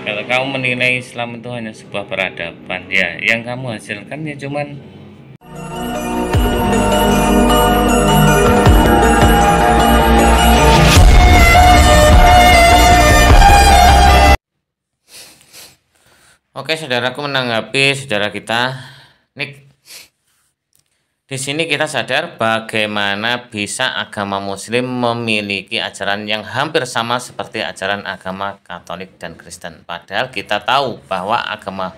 Kalau kamu menilai Islam itu hanya sebuah peradaban, ya yang kamu hasilkan ya cuman Oke, saudaraku, menanggapi saudara kita Nick. Di sini kita sadar bagaimana bisa agama Muslim memiliki ajaran yang hampir sama seperti ajaran agama Katolik dan Kristen. Padahal kita tahu bahwa agama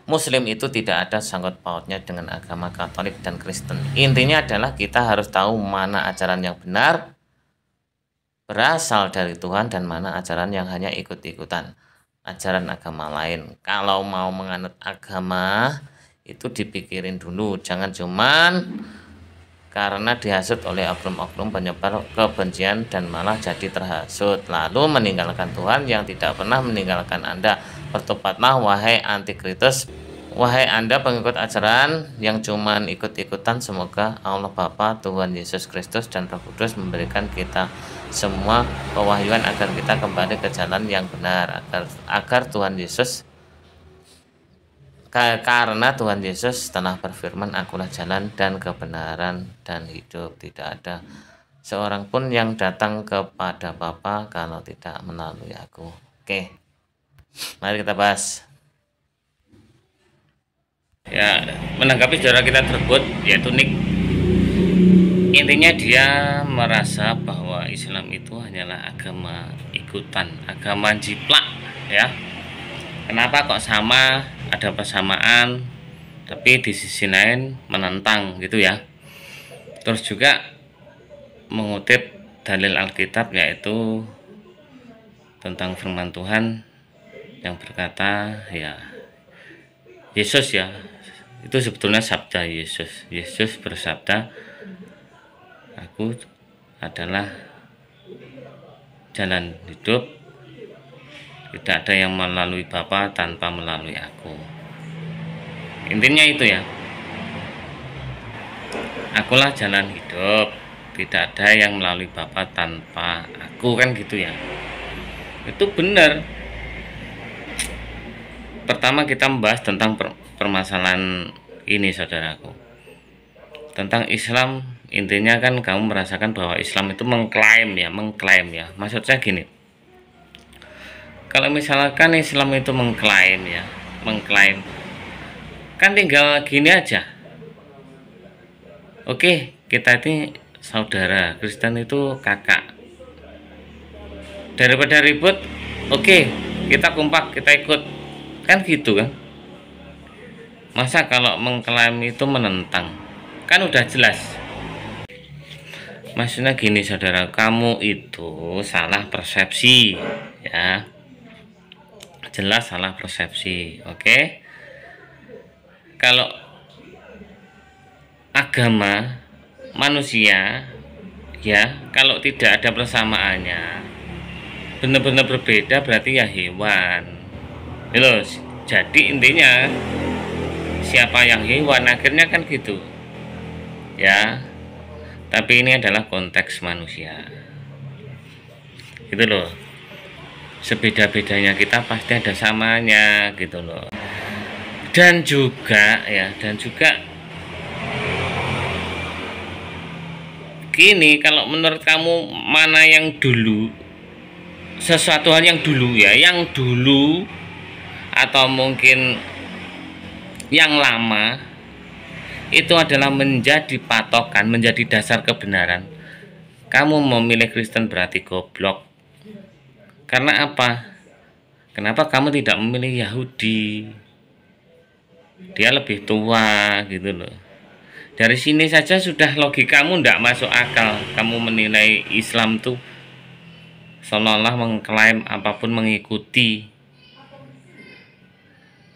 Muslim itu tidak ada sangkut pautnya dengan agama Katolik dan Kristen. Intinya adalah kita harus tahu mana ajaran yang benar, berasal dari Tuhan, dan mana ajaran yang hanya ikut-ikutan ajaran agama lain. Kalau mau menganut agama itu dipikirin dulu, jangan cuman karena dihasut oleh oknum-oknum penyebar kebencian dan malah jadi terhasut lalu meninggalkan Tuhan yang tidak pernah meninggalkan Anda. Bertobatlah wahai antikristus, wahai Anda pengikut ajaran yang cuman ikut-ikutan. Semoga Allah Bapa, Tuhan Yesus Kristus, dan Roh Kudus memberikan kita semua pewahyuan agar kita kembali ke jalan yang benar, agar Tuhan Yesus, karena Tuhan Yesus telah berfirman, akulah jalan dan kebenaran dan hidup. Tidak ada seorang pun yang datang kepada Bapa kalau tidak melalui aku. Oke, mari kita bahas. Ya, menanggapi saudara kita tersebut, yaitu Nick. Intinya dia merasa bahwa Islam itu hanyalah agama ikutan, agama jiplak, ya. Kenapa kok sama, ada persamaan, tapi di sisi lain menentang gitu ya. Terus juga mengutip dalil Alkitab, yaitu tentang firman Tuhan yang berkata, ya Yesus, ya itu sebetulnya sabda Yesus. Yesus bersabda, aku adalah jalan hidup, tidak ada yang melalui Bapa tanpa melalui aku. Intinya itu ya, akulah jalan hidup, tidak ada yang melalui Bapa tanpa aku, kan gitu ya. Itu benar. Pertama kita membahas tentang permasalahan ini, saudaraku, tentang Islam. Intinya kan kamu merasakan bahwa Islam itu mengklaim ya. Maksud saya gini, kalau misalkan Islam itu mengklaim kan tinggal gini aja. Oke, kita ini saudara, Kristen itu kakak. Daripada ribut, oke, kita kompak, kita ikut, kan gitu kan. Masa kalau mengklaim itu menentang, kan udah jelas. Maksudnya gini, saudara, kamu itu salah persepsi ya, jelas salah persepsi. Oke, kalau agama manusia ya, kalau tidak ada persamaannya, benar-benar berbeda, berarti ya hewan. Loh, jadi intinya siapa yang hewan akhirnya kan gitu ya. Tapi ini adalah konteks manusia gitu loh. Sebeda-bedanya kita pasti ada samanya gitu loh. Dan juga gini, kalau menurut kamu mana yang dulu, sesuatu hal yang dulu ya, yang dulu atau mungkin yang lama, itu adalah menjadi patokan, menjadi dasar kebenaran. Kamu memilih Kristen berarti goblok. Karena apa? Kenapa kamu tidak memilih Yahudi? Dia lebih tua gitu loh. Dari sini saja sudah logikamu tidak masuk akal. Kamu menilai Islam tuh seolah-olah mengklaim apapun mengikuti,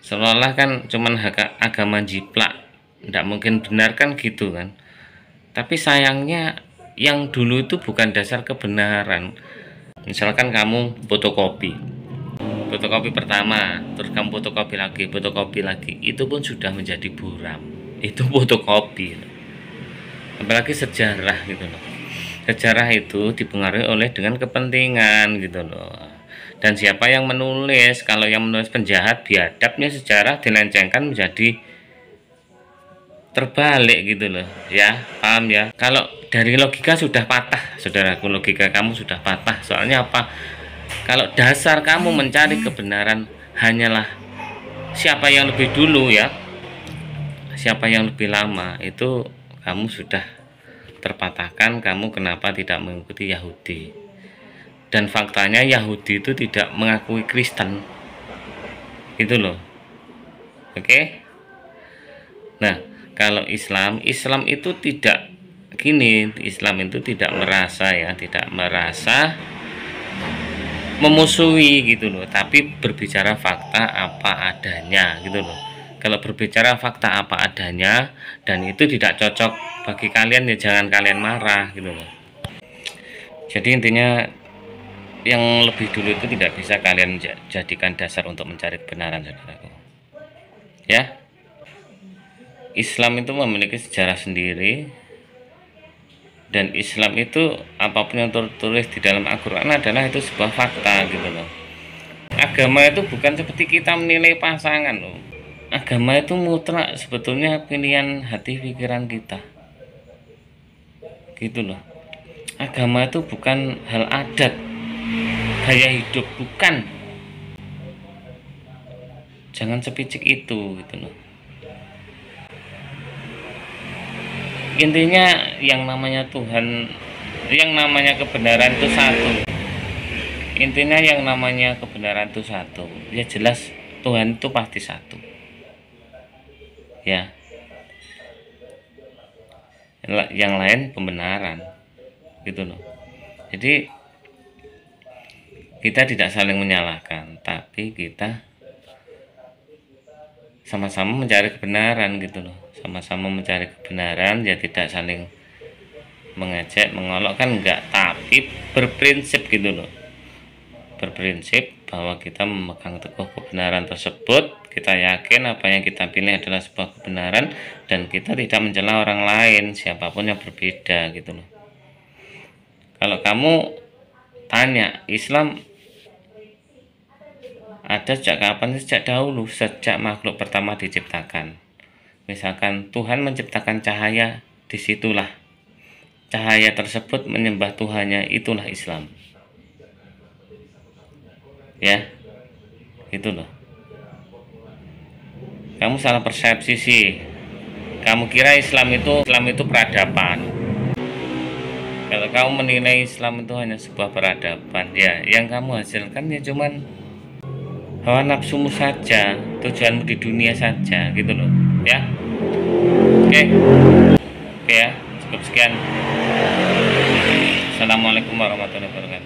seolah-olah kan cuman agama jiplak. Tidak mungkin benar kan gitu kan. Tapi sayangnya yang dulu itu bukan dasar kebenaran. Misalkan kamu fotokopi pertama, terus kamu fotokopi lagi, itu pun sudah menjadi buram. Itu fotokopi. Apalagi sejarah gitu loh. Sejarah itu dipengaruhi oleh dengan kepentingan gitu loh. Dan siapa yang menulis, kalau yang menulis penjahat, biadabnya sejarah dilencengkan menjadi terbalik gitu loh ya, paham ya? Kalau dari logika sudah patah, saudaraku, logika kamu sudah patah. Soalnya apa? Kalau dasar kamu mencari kebenaran hanyalah siapa yang lebih dulu ya, siapa yang lebih lama, itu kamu sudah terpatahkan. Kamu kenapa tidak mengikuti Yahudi? Dan faktanya Yahudi itu tidak mengakui Kristen, gitu loh. Oke. Nah, kalau Islam itu tidak gini. Islam itu tidak merasa ya, tidak merasa memusuhi gitu loh, tapi berbicara fakta apa adanya gitu loh. Kalau berbicara fakta apa adanya dan itu tidak cocok bagi kalian, ya jangan kalian marah gitu loh. Jadi intinya yang lebih dulu itu tidak bisa kalian jadikan dasar untuk mencari kebenaran, saudaraku ya. Islam itu memiliki sejarah sendiri, dan Islam itu apapun yang tertulis di dalam Al-Quran adalah itu sebuah fakta gitu loh. Agama itu bukan seperti kita menilai pasangan loh. Agama itu mutlak, sebetulnya pilihan hati pikiran kita gitu loh. Agama itu bukan hal adat, gaya hidup, bukan. Jangan sepicik itu gitu loh. Intinya yang namanya Tuhan, yang namanya kebenaran itu satu. Intinya yang namanya kebenaran itu satu. Ya jelas Tuhan itu pasti satu. Ya. Yang lain pembenaran. Gitu loh. Jadi kita tidak saling menyalahkan, tapi kita sama-sama mencari kebenaran gitu loh. Sama-sama mencari kebenaran, ya tidak saling mengejek, mengolok kan enggak, tapi berprinsip gitu loh. Berprinsip bahwa kita memegang teguh kebenaran tersebut, kita yakin apa yang kita pilih adalah sebuah kebenaran, dan kita tidak mencela orang lain siapapun yang berbeda gitu loh. Kalau kamu tanya, Islam ada sejak kapan? Sejak dahulu, sejak makhluk pertama diciptakan. Misalkan Tuhan menciptakan cahaya, disitulah cahaya tersebut menyembah Tuhannya, itulah Islam. Ya, itu loh. Kamu salah persepsi sih. Kamu kira Islam itu peradaban. Kalau kamu menilai Islam itu hanya sebuah peradaban, ya yang kamu hasilkan ya cuman hawa nafsumu saja, tujuanmu di dunia saja gitu loh ya. Oke ya, cukup sekian. Assalamualaikum warahmatullahi wabarakatuh.